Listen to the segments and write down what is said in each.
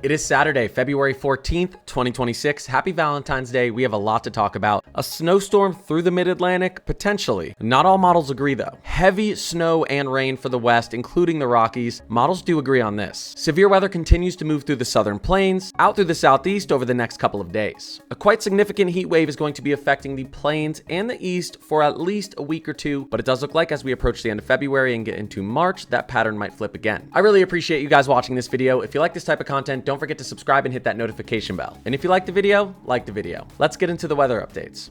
It is Saturday, February 14th, 2026. Happy Valentine's Day. We have a lot to talk about. A snowstorm through the mid-Atlantic? Potentially. Not all models agree though. Heavy snow and rain for the West, including the Rockies. Models do agree on this. Severe weather continues to move through the southern plains, out through the southeast over the next couple of days. A quite significant heat wave is going to be affecting the plains and the east for at least a week or two, but it does look like as we approach the end of February and get into March, that pattern might flip again. I really appreciate you guys watching this video. If you like this type of content, don't forget to subscribe and hit that notification bell. And if you like the video, like the video. Let's get into the weather updates.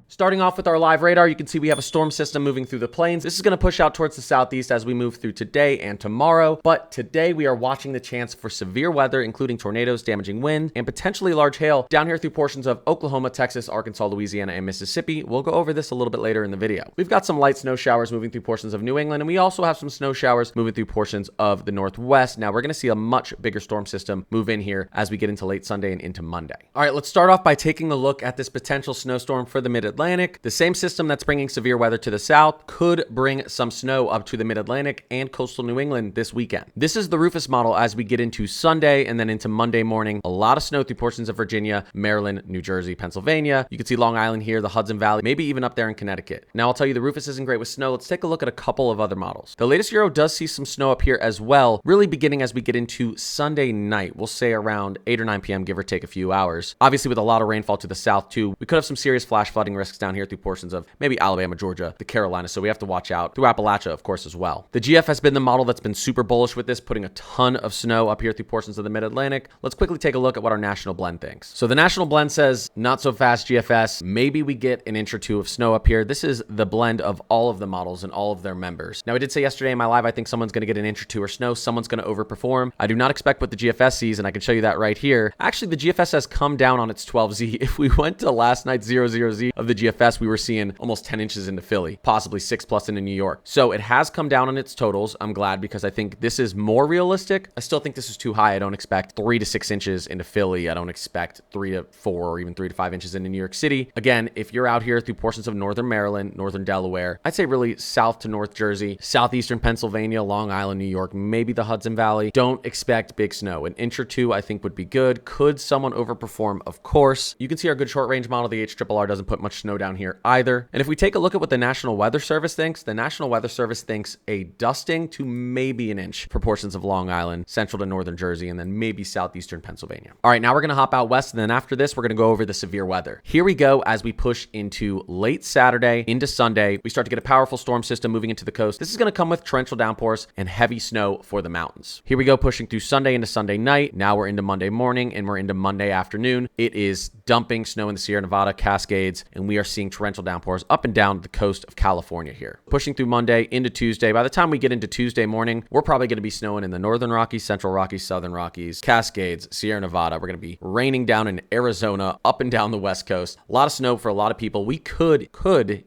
Starting off with our live radar, you can see we have a storm system moving through the plains. This is going to push out towards the southeast as we move through today and tomorrow. But today we are watching the chance for severe weather, including tornadoes, damaging wind, and potentially large hail down here through portions of Oklahoma, Texas, Arkansas, Louisiana, and Mississippi. We'll go over this a little bit later in the video. We've got some light snow showers moving through portions of New England, and we also have some snow showers moving through portions of the Northwest. Now we're going to see a much bigger storm system move in here as we get into late Sunday and into Monday. All right, let's start off by taking a look at this potential snowstorm for the mid-Atlantic. The same system that's bringing severe weather to the south could bring some snow up to the mid-Atlantic and coastal New England this weekend. This is the Rufus model as we get into Sunday and then into Monday morning. A lot of snow through portions of Virginia, Maryland, New Jersey, Pennsylvania. You can see Long Island here, the Hudson Valley, maybe even up there in Connecticut. Now I'll tell you the Rufus isn't great with snow. Let's take a look at a couple of other models. The latest Euro does see some snow up here as well, really beginning as we get into Sunday night. We'll say around 8 or 9 p.m., give or take a few hours. Obviously with a lot of rainfall to the south too, we could have some serious flash flooding risks down here through portions of maybe Alabama, Georgia, the Carolinas. So we have to watch out through Appalachia, of course, as well. The GF has been the model that's been super bullish with this, putting a ton of snow up here through portions of the mid-Atlantic. Let's quickly take a look at what our national blend thinks. So the national blend says not so fast GFS. Maybe we get an inch or two of snow up here. This is the blend of all of the models and all of their members. Now I did say yesterday in my live, I think someone's going to get an inch or two of snow. Someone's going to overperform. I do not expect what the GFS sees, and I can show you that right here. Actually, the GFS has come down on its 12Z. If we went to last night's 00Z of the GFS, we were seeing almost 10 inches into Philly, possibly 6+ into New York. So it has come down on its totals. I'm glad because I think this is more realistic. I still think this is too high. I don't expect 3 to 6 inches into Philly. I don't expect 3 to 4 or even 3 to 5 inches into New York City. Again, if you're out here through portions of northern Maryland, northern Delaware, I'd say really south to North Jersey, southeastern Pennsylvania, Long Island, New York, maybe the Hudson Valley, don't expect big snow. An inch or two I think would be good. Could someone overperform? Of course. You can see our good short range model, the HRRR, doesn't put much snow down here either. And if we take a look at what the National Weather Service thinks, the National Weather Service thinks a dusting to maybe an inch for portions of Long Island, central to northern Jersey, and then maybe southeastern Pennsylvania. All right, now we're going to hop out west, and then after this, we're going to go over the severe weather. Here we go as we push into late Saturday into Sunday. We start to get a powerful storm system moving into the coast. This is going to come with torrential downpours and heavy snow for the mountains. Here we go pushing through Sunday into Sunday night. Now we're into Monday morning, and we're into Monday afternoon. It is dumping snow in the Sierra Nevada Cascades, and we are seeing torrential downpours up and down the coast of California here. Pushing through Monday into Tuesday. By the time we get into Tuesday morning, we're probably going to be snowing in the Northern Rockies, Central Rockies, Southern Rockies, Cascades, Sierra Nevada. We're going to be raining down in Arizona, up and down the West Coast. A lot of snow for a lot of people. We could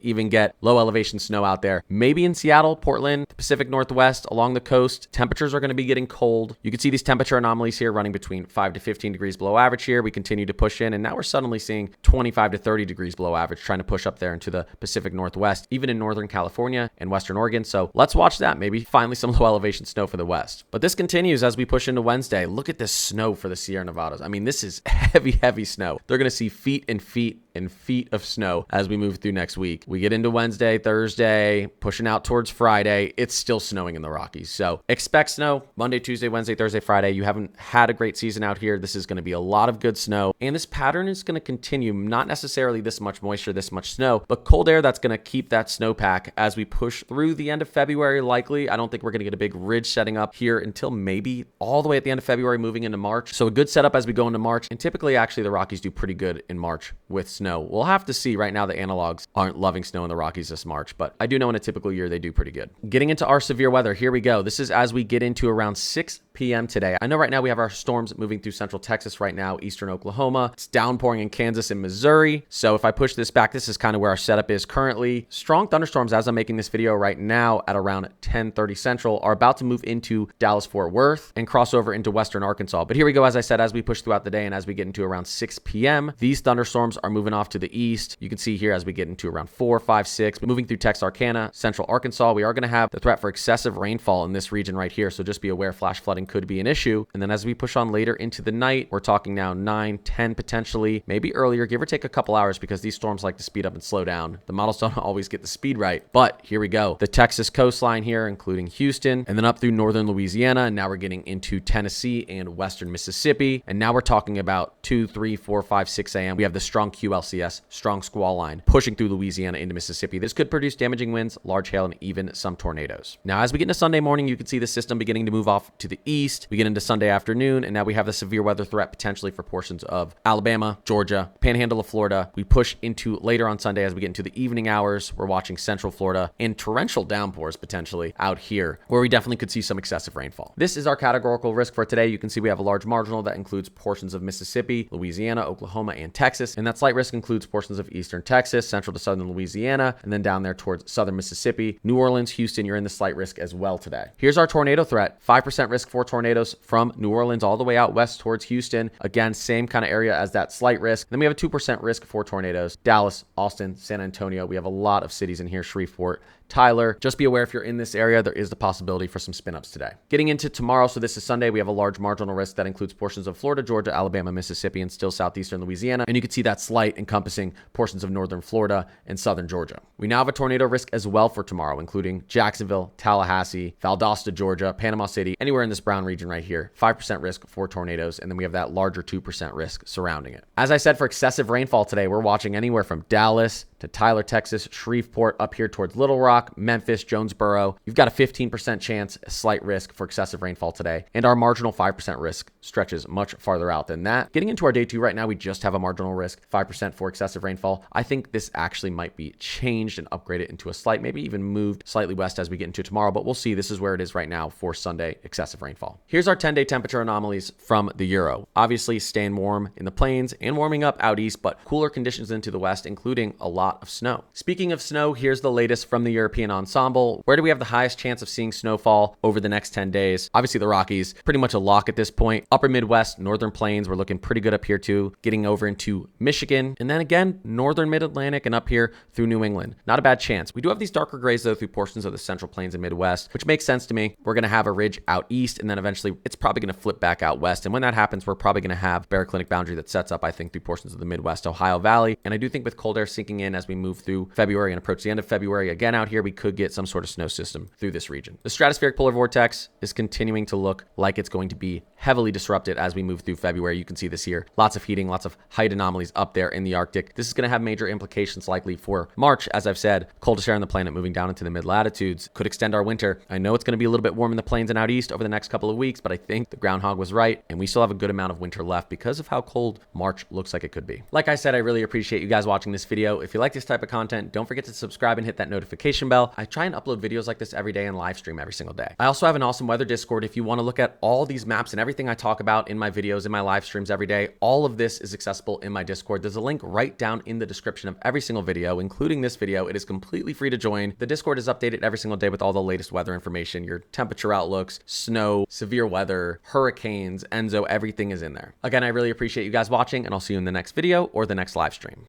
even get low elevation snow out there. Maybe in Seattle, Portland, the Pacific Northwest, along the coast. Temperatures are going to be getting cold. You can see these temperature anomalies here running between 5 to 15 degrees below average here. We continue to push in, and now we're suddenly seeing 25 to 30 degrees below average, trying to push up there into the Pacific Northwest, even in Northern California and Western Oregon. So let's watch that. Maybe finally some low elevation snow for the West. But this continues as we push into Wednesday. Look at this snow for the Sierra Nevadas. I mean, this is heavy snow. They're going to see feet and feet and feet of snow as we move through next week. We get into Wednesday, Thursday, pushing out towards Friday. It's still snowing in the Rockies. So expect snow Monday, Tuesday, Wednesday, Thursday, Friday. You haven't had a great season out here. This is going to be a lot of good snow. And this pattern is going to continue. Not necessarily this much moisture, this much snow, but cold air that's going to keep that snowpack as we push through the end of February. Likely, I don't think we're going to get a big ridge setting up here until maybe all the way at the end of February, moving into March. So a good setup as we go into March. And typically, actually, the Rockies do pretty good in March with snow. We'll have to see. Right now, the analogs aren't loving snow in the Rockies this March, but I do know in a typical year, they do pretty good. Getting into our severe weather, here we go. This is as we get into around 6 p.m. today. I know right now we have our storms moving through central Texas right now, eastern Oklahoma. It's downpouring in Kansas and Missouri. So if I push this back, this is kind of where our setup is currently. Strong thunderstorms as I'm making this video right now at around 10:30 Central are about to move into Dallas-Fort Worth and cross over into western Arkansas. But here we go, as I said, as we push throughout the day and as we get into around 6 p.m., these thunderstorms are moving off to the east. You can see here as we get into around 4, 5, 6, moving through Texarkana, central Arkansas, we are going to have the threat for excessive rainfall in this region right here. So just be aware, flash flooding could be an issue. And then as we push on later into the night, we're talking now 9, 10 potentially, maybe earlier, give or take a couple hours, because these storms like to speed up and slow down. The models don't always get the speed right, but here we go. The Texas coastline here, including Houston, and then up through northern Louisiana, and now we're getting into Tennessee and western Mississippi, and now we're talking about 2, 3, 4, 5, 6 a.m. We have the strong QLCS, strong squall line, pushing through Louisiana into Mississippi. This could produce damaging winds, large hail, and even some tornadoes. Now, as we get into Sunday morning, you can see the system beginning to move off to the east. We get into Sunday afternoon, and now we have the severe weather threat potentially for portions of Alabama, Georgia, Panhandle of Florida. We push into later on Sunday as we get into the evening hours. We're watching central Florida and torrential downpours potentially out here, where we definitely could see some excessive rainfall. This is our categorical risk for today. You can see we have a large marginal that includes portions of Mississippi, Louisiana, Oklahoma, and Texas. And that slight risk includes portions of eastern Texas, central to southern Louisiana, and then down there towards southern Mississippi. New Orleans, Houston, you're in the slight risk as well today. Here's our tornado threat. 5% risk for tornadoes from New Orleans all the way out west towards Houston. Again, same kind of area as that slight risk. Then we have a 2% risk for tornadoes. Dallas, Austin, San Antonio. We have a lot of cities in here. Shreveport, Tyler. Just be aware if you're in this area, there is the possibility for some spin ups today. Getting into tomorrow, so this is Sunday, we have a large marginal risk that includes portions of Florida, Georgia, Alabama, Mississippi, and still southeastern Louisiana. And you can see that slight encompassing portions of northern Florida and southern Georgia. We now have a tornado risk as well for tomorrow, including Jacksonville, Tallahassee, Valdosta, Georgia, Panama City, anywhere in this brown region right here. 5% risk for tornadoes, and then we have that larger 2% risk surrounding it. As I said, for excessive rainfall today, we're watching anywhere from Dallas to Tyler, Texas, Shreveport, up here towards Little Rock, Memphis, Jonesboro. You've got a 15% chance, a slight risk for excessive rainfall today. And our marginal 5% risk stretches much farther out than that. Getting into our day 2 right now, we just have a marginal risk, 5% for excessive rainfall. I think this actually might be changed and upgraded into a slight, maybe even moved slightly west as we get into tomorrow, but we'll see. This is where it is right now for Sunday, excessive rainfall. Here's our 10-day temperature anomalies from the Euro. Obviously staying warm in the plains and warming up out east, but cooler conditions into the west, including a lot of snow. Speaking of snow, here's the latest from the European ensemble. Where do we have the highest chance of seeing snowfall over the next 10 days? Obviously the Rockies, pretty much a lock at this point. Upper Midwest, northern plains, we're looking pretty good up here too. Getting over into Michigan, and then again, northern mid-Atlantic and up here through New England. Not a bad chance. We do have these darker grays though through portions of the central plains and Midwest, which makes sense to me. We're going to have a ridge out east, and then eventually it's probably going to flip back out west. And when that happens, we're probably going to have baroclinic boundary that sets up, I think, through portions of the Midwest, Ohio Valley. And I do think with cold air sinking in as we move through February and approach the end of February, again out here, we could get some sort of snow system through this region. The stratospheric polar vortex is continuing to look like it's going to be heavily disrupted as we move through February. You can see this here. Lots of heating, lots of height anomalies up there in the Arctic. This is going to have major implications likely for March. As I've said, coldest air on the planet moving down into the mid latitudes could extend our winter. I know it's going to be a little bit warm in the plains and out east over the next couple of weeks, but I think the groundhog was right, and we still have a good amount of winter left because of how cold March looks like it could be. Like I said, I really appreciate you guys watching this video. If you like this type of content, don't forget to subscribe and hit that notification bell. I try and upload videos like this every day and live stream every single day. I also have an awesome weather Discord. If you want to look at all these maps and everything I talk about in my videos, in my live streams every day, all of this is accessible in my Discord. There's a link right down in the description of every single video, including this video. It is completely free to join. The Discord is updated every single day with all the latest weather information, your temperature outlooks, snow, severe weather, hurricanes, Enzo, everything is in there. Again, I really appreciate you guys watching, and I'll see you in the next video or the next live stream.